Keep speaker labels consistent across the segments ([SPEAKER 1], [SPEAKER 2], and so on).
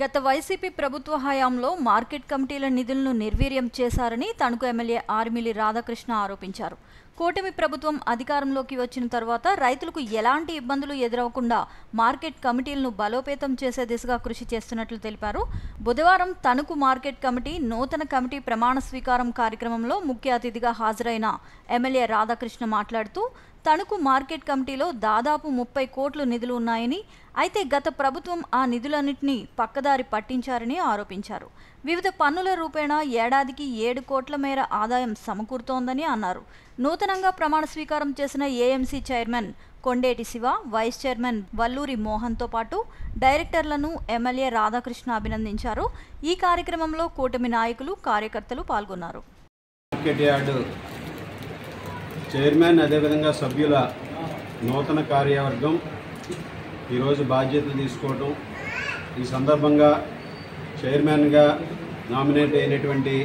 [SPEAKER 1] గత వైసీపీ ప్రభుత్వ హయాంలో మార్కెట్ కమిటీల నిధులను నిర్వీర్యం చేశారని తణుకు ఎమ్మెల్యే ఆర్మిలి రాధాకృష్ణ ఆరోపించారు. కూటమి ప్రభుత్వం అధికారంలోకి వచ్చిన తర్వాత రైతులకు ఎలాంటి ఇబ్బందులు ఎదురవకుండా మార్కెట్ కమిటీలను బలోపేతం చేసే దిశగా కృషి చేస్తున్నట్లు తెలిపారు. బుధవారం తణుకు మార్కెట్ కమిటీ నూతన కమిటీ ప్రమాణ స్వీకారం కార్యక్రమంలో ముఖ్య అతిథిగా హాజరైన ఎమ్మెల్యే రాధాకృష్ణ మాట్లాడుతూ తణుకు మార్కెట్ కమిటీలో దాదాపు 30 కోట్ల నిధులు ఉన్నాయని, అయితే గత ప్రభుత్వం ఆ నిధులన్నింటినీ పక్కదారి పట్టించారని ఆరోపించారు. వివిధ పన్నుల రూపేణా ఏడాదికి 7 కోట్ల మేర ఆదాయం సమకూరుతోందని అన్నారు. నూతనంగా ప్రమాణ స్వీకారం చేసిన AMC chairman Kondeti Siva, vice chairman Valluri మోహన్తో పాటు డైరెక్టర్లను ఎమ్మెల్యే రాధాకృష్ణ అభినందించారు. ఈ కార్యక్రమంలో కూటమి నాయకులు, కార్యకర్తలు పాల్గొన్నారు.
[SPEAKER 2] చైర్మన్ అదేవిధంగా సభ్యుల నూతన కార్యవర్గం ఈరోజు బాధ్యతలు తీసుకోవటం, ఈ సందర్భంగా చైర్మన్గా నామినేట్ అయినటువంటి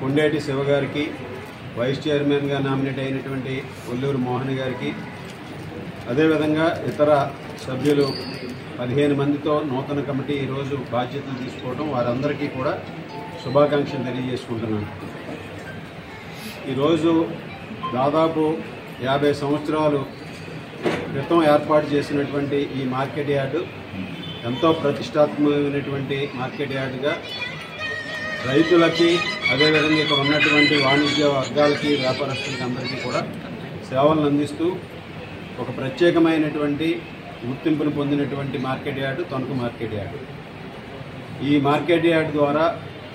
[SPEAKER 2] కొండేటి శివ గారికి, వైస్ చైర్మన్గా నామినేట్ అయినటువంటి వల్లూరు మోహన్ గారికి, అదేవిధంగా ఇతర సభ్యులు 15 మందితో నూతన కమిటీ ఈరోజు బాధ్యతలు తీసుకోవడం, వారందరికీ కూడా శుభాకాంక్షలు తెలియజేసుకుంటున్నాను. ఈరోజు దాదాపు 50 సంవత్సరాల క్రితం ఏర్పాటు చేసినటువంటి ఈ మార్కెట్ యార్డు ఎంతో ప్రతిష్టాత్మకమైనటువంటి మార్కెట్ యార్డుగా రైతులకి, అదేవిధంగా ఇక్కడ ఉన్నటువంటి వాణిజ్య వర్గాలకి, వ్యాపారస్తులకి అందరికీ కూడా సేవలను అందిస్తూ ఒక ప్రత్యేకమైనటువంటి గుర్తింపును పొందినటువంటి market yard Tanuku market yard. ఈ మార్కెట్ యార్డు ద్వారా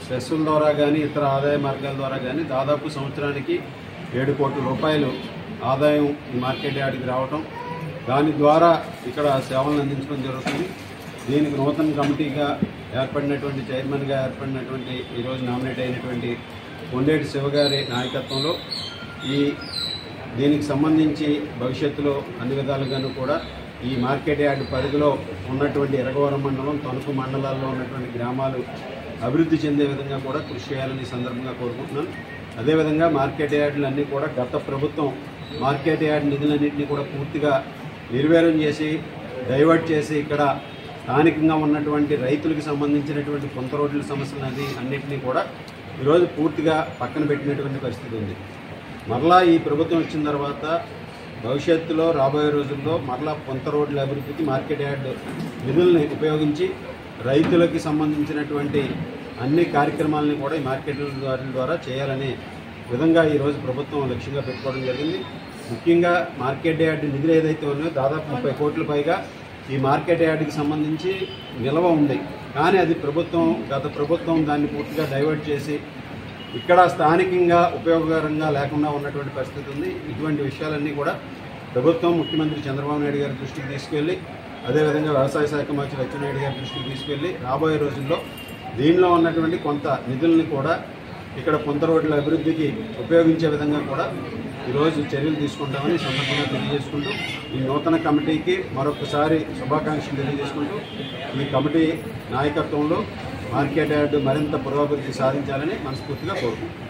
[SPEAKER 2] సెస్సుల ద్వారా కానీ, ఇతర ఆదాయ మార్గాల ద్వారా కానీ దాదాపు సంవత్సరానికి 7 కోట్ల రూపాయలు ఆదాయం ఈ మార్కెట్ యార్డుకి రావటం, దాని ద్వారా ఇక్కడ సేవలను అందించడం జరుగుతుంది. దీనికి నూతన కమిటీగా ఏర్పడినటువంటి, చైర్మన్గా ఏర్పడినటువంటి, ఈరోజు నామినేట్ అయినటువంటి కొండేటి శివ గారి నాయకత్వంలో దీనికి సంబంధించి భవిష్యత్తులో అన్ని విధాలుగాను కూడా ఈ మార్కెట్ యార్డు పరిధిలో ఉన్నటువంటి ఎరగవరం మండలం, తణుకు మండలాల్లో ఉన్నటువంటి గ్రామాలు అభివృద్ధి చెందే విధంగా కూడా కృషి చేయాలని సందర్భంగా కోరుకుంటున్నాను. అదేవిధంగా మార్కెట్ యార్డులు అన్నీ కూడా గత ప్రభుత్వం మార్కెట్ యార్డు నిధులన్నింటినీ కూడా పూర్తిగా నిర్వీర్యం చేసి, డైవర్ట్ చేసి ఇక్కడ స్థానికంగా ఉన్నటువంటి రైతులకు సంబంధించినటువంటి కొంత రోడ్ల సమస్యలు అన్నింటినీ కూడా ఈరోజు పూర్తిగా పక్కన పెట్టినటువంటి పరిస్థితి ఉంది. మరలా ఈ ప్రభుత్వం వచ్చిన తర్వాత భవిష్యత్తులో రాబోయే రోజుల్లో మరలా కొంత రోడ్ల అభివృద్ధికి మార్కెట్ యార్డు నిధుల్ని ఉపయోగించి రైతులకి సంబంధించినటువంటి అన్ని కార్యక్రమాలని కూడా ఈ మార్కెట్ ద్వారా చేయాలనే విధంగా ఈరోజు ప్రభుత్వం లక్ష్యంగా పెట్టుకోవడం జరిగింది. ముఖ్యంగా మార్కెట్ యార్డు నిధులు ఏదైతే ఉన్నాయో దాదాపు 30 కోట్ల పైగా ఈ మార్కెట్ యార్డుకి సంబంధించి నిల్వ ఉంది. కానీ అది గత ప్రభుత్వం దాన్ని పూర్తిగా డైవర్ట్ చేసి ఇక్కడ స్థానికంగా ఉపయోగకరంగా లేకుండా ఉన్నటువంటి పరిస్థితి ఉంది. ఇటువంటి విషయాలన్నీ కూడా ప్రభుత్వం ముఖ్యమంత్రి చంద్రబాబు నాయుడు గారి దృష్టికి తీసుకెళ్లి, అదేవిధంగా వ్యవసాయ శాఖ మంత్రి అచ్చెన్నాయుడు గారి దృష్టికి తీసుకెళ్లి రాబోయే రోజుల్లో దీనిలో ఉన్నటువంటి కొంత నిధుల్ని కూడా ఇక్కడ కొంత రోడ్ల అభివృద్ధికి ఉపయోగించే విధంగా కూడా ఈరోజు చర్యలు తీసుకుంటామని సందర్భంగా తెలియజేసుకుంటూ, ఈ నూతన కమిటీకి మరొకసారి శుభాకాంక్షలు తెలియజేసుకుంటూ, ఈ కమిటీ నాయకత్వంలో మార్కెట్ యార్డు మరింత పురోగతి సాధించాలని మనస్ఫూర్తిగా కోరుకుంటున్నాం.